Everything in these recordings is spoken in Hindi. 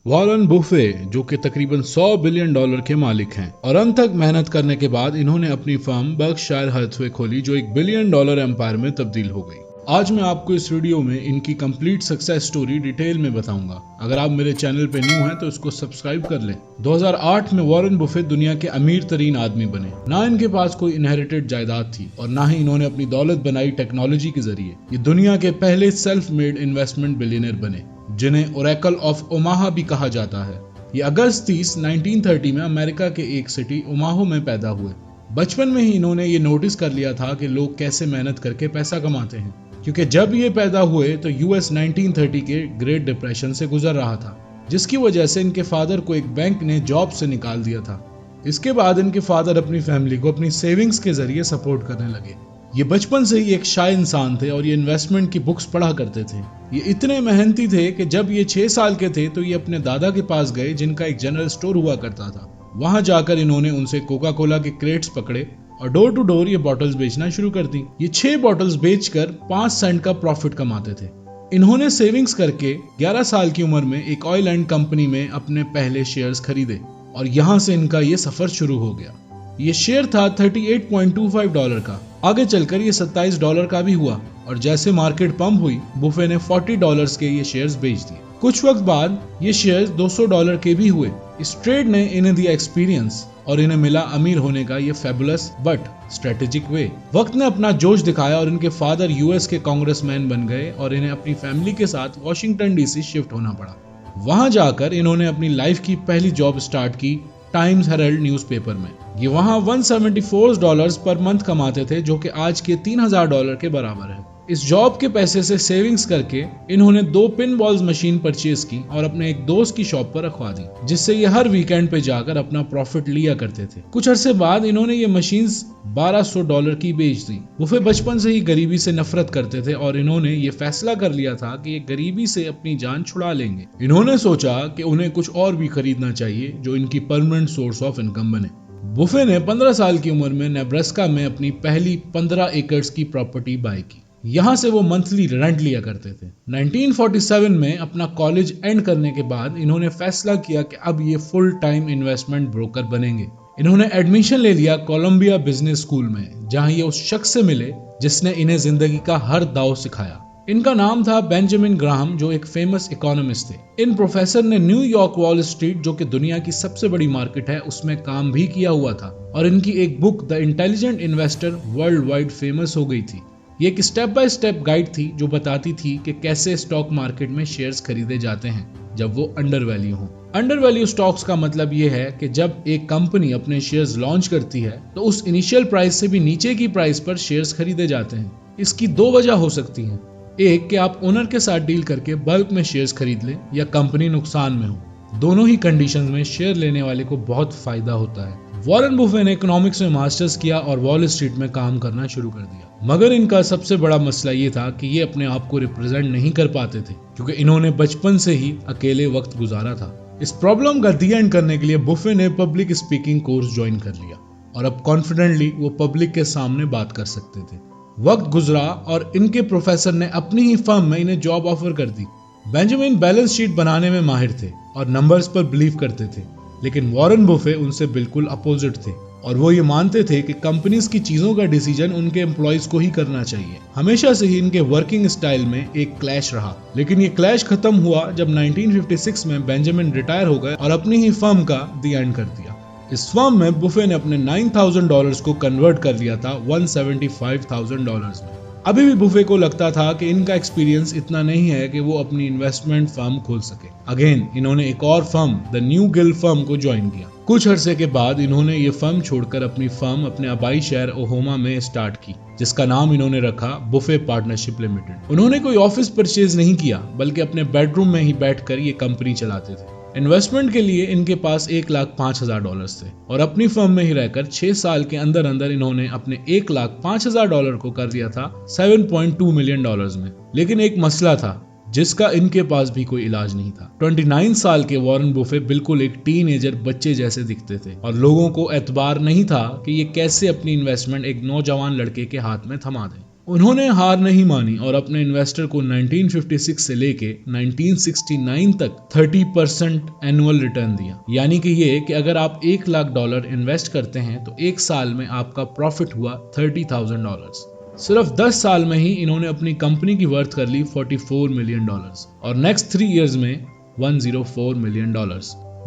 वॉरेन बुफे जो कि तकरीबन $100 बिलियन के मालिक हैं और अंत तक मेहनत करने के बाद इन्होंने अपनी फर्म बर्कशायर हैथवे खोली जो $1 बिलियन एम्पायर में तब्दील हो गई। आज मैं आपको इस वीडियो में इनकी कंप्लीट सक्सेस स्टोरी डिटेल में बताऊंगा। अगर आप मेरे चैनल पे न्यू हैं तो इसको सब्सक्राइब कर लें। 2008 में वॉरेन बुफे दुनिया के अमीर तरीन आदमी बने। ना इनके पास कोई इनहेरिटेड जायदाद थी और ना ही इन्होंने अपनी दौलत बनाई टेक्नोलॉजी के जरिए। ये दुनिया के पहले सेल्फ मेड इन्वेस्टमेंट बिलियनर बने जिन्हें ओरेकल ऑफ ओमाहा भी कहा जाता है। ये अगस्त 30, 1930 में अमेरिका के एक सिटी ओमाहा में पैदा हुए। बचपन में ही इन्होंने ये नोटिस कर लिया था कि लोग कैसे मेहनत करके पैसा कमाते हैं, क्योंकि जब ये पैदा हुए तो यूएस 1930 के ग्रेट डिप्रेशन से गुजर रहा था, जिसकी वजह से इनके फादर को एक बैंक ने जॉब से निकाल दिया था। इसके बाद इनके फादर अपनी फैमिली को अपनी सेविंग्स के जरिए सपोर्ट करने लगे। ये बचपन से ही एक शाय इंसान थे और ये इन्वेस्टमेंट की बुक्स पढ़ा करते थे। ये इतने मेहनती थे कि जब ये 6 साल के थे तो ये अपने दादा के पास गए जिनका एक जनरल स्टोर हुआ करता था। वहां जाकर इन्होंने उनसे कोका कोला के क्रेट्स पकड़े और डोर टू डोर ये बॉटल्स बेचना शुरू कर दी। ये 6 बॉटल्स बेचकर 5 सेंट का प्रॉफिट कमाते थे। इन्होंने सेविंग्स करके 11 साल की उम्र में एक ऑयल एंड कंपनी में अपने पहले शेयर्स खरीदे और यहाँ से इनका ये सफर शुरू हो गया। ये शेयर था $38.25 का। आगे चलकर ये $27 का भी हुआ और जैसे मार्केट पंप हुई बुफे ने $40 के ये शेयर्स बेच दिए। कुछ वक्त बाद ये शेयर्स $200 के भी हुए। इस ट्रेड ने इन्हें दिया एक्सपीरियंस और इन्हें मिला अमीर होने का ये फेबुलस बट स्ट्रेटेजिक वे। वक्त ने अपना जोश दिखाया और इनके फादर यूएस के कांग्रेसमैन बन गए और इन्हें अपनी फैमिली के साथ वॉशिंगटन डीसी शिफ्ट होना पड़ा। वहां जाकर इन्होंने अपनी लाइफ की पहली जॉब स्टार्ट की टाइम्स हेरल्ड न्यूज़पेपर में। ये वहां $174 पर मंथ कमाते थे जो कि आज के $3000 के बराबर है। इस जॉब के पैसे से सेविंग्स करके इन्होंने 2 पिन बॉल्स मशीन परचेज की और अपने एक दोस्त की शॉप पर रखवा दी, जिससे ये हर वीकेंड पे जाकर अपना प्रॉफिट लिया करते थे। कुछ अरसे बाद इन्होंने ये मशीन्स $1200 की बेच दी। बुफे बचपन से ही गरीबी से नफरत करते थे और इन्होंने ये फैसला कर लिया था कि ये गरीबी से अपनी जान छुड़ा लेंगे। इन्होंने सोचा कि उन्हें कुछ और भी खरीदना चाहिए जो इनकी परमानेंट सोर्स ऑफ इनकम बने। बुफे ने 15 साल की उम्र में नेब्रास्का में अपनी पहली 15 एकड़ की प्रॉपर्टी बाय की। यहाँ से वो मंथली रेंट लिया करते थे। 1947 में अपना कॉलेज एंड करने के बाद इन्होंने फैसला किया कि अब ये फुल टाइम इन्वेस्टमेंट ब्रोकर बनेंगे। इन्होंने एडमिशन ले लिया कोलंबिया बिजनेस स्कूल में, जहाँ ये उस शख्स से मिले जिसने इन्हें जिंदगी का हर दाव सिखाया। इनका नाम था बेंजामिन ग्राहम, जो एक फेमस इकोनॉमिस्ट थे। इन प्रोफेसर ने न्यूयॉर्क वॉल स्ट्रीट, जो कि दुनिया की सबसे बड़ी मार्केट है, उसमें काम भी किया हुआ था और इनकी एक book the intelligent investor world wide famous हो गई थी। ये एक स्टेप बाय स्टेप गाइड थी जो बताती थी कि कैसे स्टॉक मार्केट में शेयर्स खरीदे जाते हैं जब वो अंडर वैल्यू हो। अंडर वैल्यू स्टॉक्स का मतलब ये है कि जब एक कंपनी अपने शेयर्स लॉन्च करती है तो उस इनिशियल प्राइस से भी नीचे की प्राइस पर शेयर्स खरीदे जाते हैं। इसकी 2 वजह हो सकती हैं। एक कि आप ओनर के साथ डील करके बल्क में शेयर्स खरीद लें या कंपनी नुकसान में हो। दोनों ही कंडीशंस में शेयर लेने वाले को बहुत फायदा होता है। वॉरेन बुफे ने इकोनॉमिक्स में मास्टर्स किया और वॉल स्ट्रीट में काम करना शुरू कर दिया, मगर इनका सबसे बड़ा मसला ये था कि ये अपने आप को रिप्रेजेंट नहीं कर पाते थे, क्योंकि इन्होंने बचपन से ही अकेले वक्त गुजारा था। इस प्रॉब्लम का दी एंड करने के लिए बुफे ने पब्लिक स्पीकिंग कोर्स ज्वाइन कर लिया और अब कॉन्फिडेंटली वो पब्लिक के सामने बात कर सकते थे। वक्त गुजरा और इनके प्रोफेसर ने अपनी ही फर्म में इन्हें जॉब ऑफर कर दी। बेंजामिन बैलेंस शीट बनाने में माहिर थे और नंबर्स पर बिलीव करते थे, लेकिन वॉरेन बुफे उनसे बिल्कुल अपोजिट थे और वो ये मानते थे कि कंपनीज की चीजों का डिसीजन उनके एम्प्लॉयज को ही करना चाहिए। हमेशा से ही इनके वर्किंग स्टाइल में एक क्लैश रहा, लेकिन ये क्लैश खत्म हुआ जब 1956 में बेंजामिन रिटायर हो गए और अपनी ही फर्म का दी एंड कर दिया। इस फर्म में बुफे ने अपने $9000 को कन्वर्ट कर लिया था $175,000 में। अभी भी बुफे को लगता था कि इनका एक्सपीरियंस इतना नहीं है कि वो अपनी इन्वेस्टमेंट फर्म खोल सके। अगेन इन्होंने एक और firm the new guild firm को ज्वाइन किया। कुछ अरसे के बाद इन्होंने ये फर्म छोड़कर अपनी फर्म अपने आबाई शहर ओहामा में स्टार्ट की, जिसका नाम इन्होंने रखा बुफे पार्टनरशिप लिमिटेड। उन्होंने कोई ऑफिस परचेज नहीं किया, बल्कि अपने बेडरूम में ही बैठकर ये कंपनी चलाते थे। इन्वेस्टमेंट के लिए इनके पास $1,05,000 थे और अपनी फर्म में ही रहकर 6 साल के अंदर अंदर इन्होंने अपने $1,05,000 को कर दिया था $7.2 मिलियन में। लेकिन एक मसला था जिसका इनके पास भी कोई इलाज नहीं था। 29 साल के वॉरेन बुफे बिल्कुल एक टीनेजर बच्चे जैसे दिखते थे और लोगों को एतबार नहीं था कि ये कैसे अपनी इन्वेस्टमेंट एक नौजवान लड़के के हाथ में थमा दें। उन्होंने हार नहीं मानी और अपने इन्वेस्टर को 1956 से लेके 1969 तक 30% एनुअल रिटर्न दिया। यानी कि ये कि अगर आप $1 लाख इन्वेस्ट करते हैं तो एक साल में आपका प्रॉफिट हुआ $30,000। सिर्फ 10 साल में ही इन्होंने अपनी कंपनी की वर्थ कर ली $44 मिलियन और नेक्स्ट 3 इयर्स में $104 मिलियन।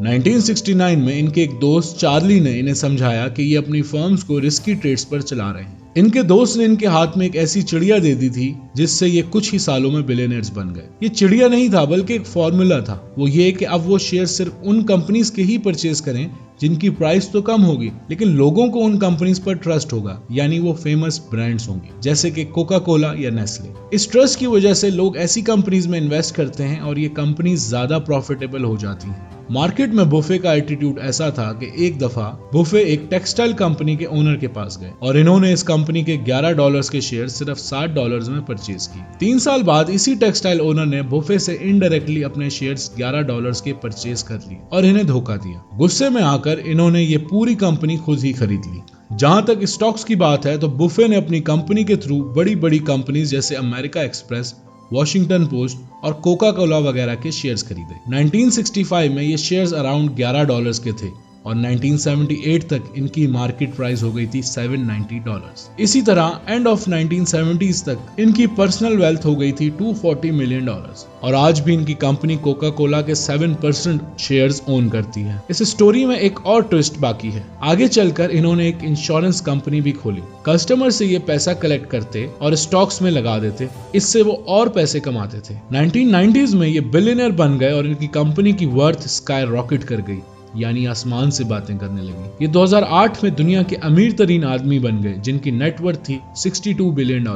1969 में इनके एक दोस्त चार्ली ने इन्हें समझाया कि ये अपनी फर्म्स को रिस्की ट्रेड्स पर चला रहे हैं। इनके दोस्त ने इनके हाथ में एक ऐसी चिड़िया दे दी थी जिससे ये कुछ ही सालों में बिलियनर्स बन गए। ये चिड़िया नहीं था बल्कि एक फॉर्मूला था। वो ये कि अब वो शेयर सिर्फ उन कंपनीज के ही परचेज करें जिनकी प्राइस तो कम होगी लेकिन लोगों को उन कंपनीज पर ट्रस्ट होगा, यानी वो फेमस ब्रांड्स होंगी जैसे कि कोका कोला या नेस्ले। इस ट्रस्ट की वजह से लोग ऐसी कंपनीज में इन्वेस्ट करते हैं और ये कंपनीज ज्यादा प्रॉफिटेबल हो जाती हैं। मार्केट में बुफे का एटीट्यूड ऐसा था कि एक दफा बुफे एक टेक्सटाइल कंपनी के ओनर के पास गए और इन्होंने इस कंपनी के $11 के शेयर सिर्फ $60 में परचेज की। 3 साल बाद इसी टेक्सटाइल ओनर ने बुफे से इनडायरेक्टली अपने शेयर्स $11 के परचेज कर लिए और इन्हें धोखा दिया। गुस्से में आकर इन्होंने ये पूरी कंपनी खुद ही खरीद ली। जहां तक स्टॉक्स की बात है तो बुफे ने अपनी कंपनी के थ्रू बड़ी बड़ी कंपनीज जैसे अमेरिका एक्सप्रेस, वॉशिंगटन पोस्ट और कोका कोला वगैरह के शेयर्स खरीदे। 1965 में ये शेयर्स अराउंड $11 के थे और 1978 तक इनकी मार्केट प्राइस हो गई थी $790। इसी तरह एंड ऑफ 1970s तक इनकी पर्सनल वेल्थ हो गई थी $240 मिलियन और आज भी इनकी कंपनी कोका कोला के 7% शेयर्स ओन करती है। इस स्टोरी में एक और ट्विस्ट बाकी है। आगे चलकर इन्होंने एक इंश्योरेंस कंपनी भी खोली। कस्टमर से ये पैसा कलेक्ट करते और स्टॉक्स में लगा देते, इससे वो और पैसे कमाते थे। 1990s में ये बिलियनर बन गए और इनकी कंपनी की वर्थ स्काई रॉकेट कर गई, यानी आसमान से बातें करने लगी। ये 2008 में दुनिया के अमीर तरीन आदमी बन गए जिनकी नेटवर्थ थी $62 बिलियन।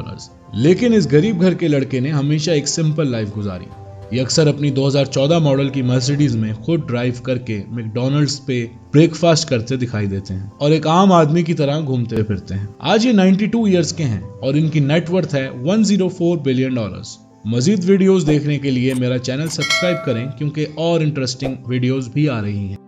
लेकिन इस गरीब घर के लड़के ने हमेशा एक सिंपल लाइफ गुजारी। ये अक्सर अपनी 2014 मॉडल की मर्सिडीज में खुद ड्राइव करके मैकडॉनल्ड्स पे ब्रेकफास्ट करते दिखाई देते हैं और एक आम आदमी की तरह घूमते फिरते हैं। आज ये 92 इयर्स के हैं और इनकी नेटवर्थ है $104 बिलियन। मजीद वीडियोस देखने के लिए मेरा चैनल सब्सक्राइब करें क्योंकि और इंटरेस्टिंग वीडियोस भी आ रही हैं।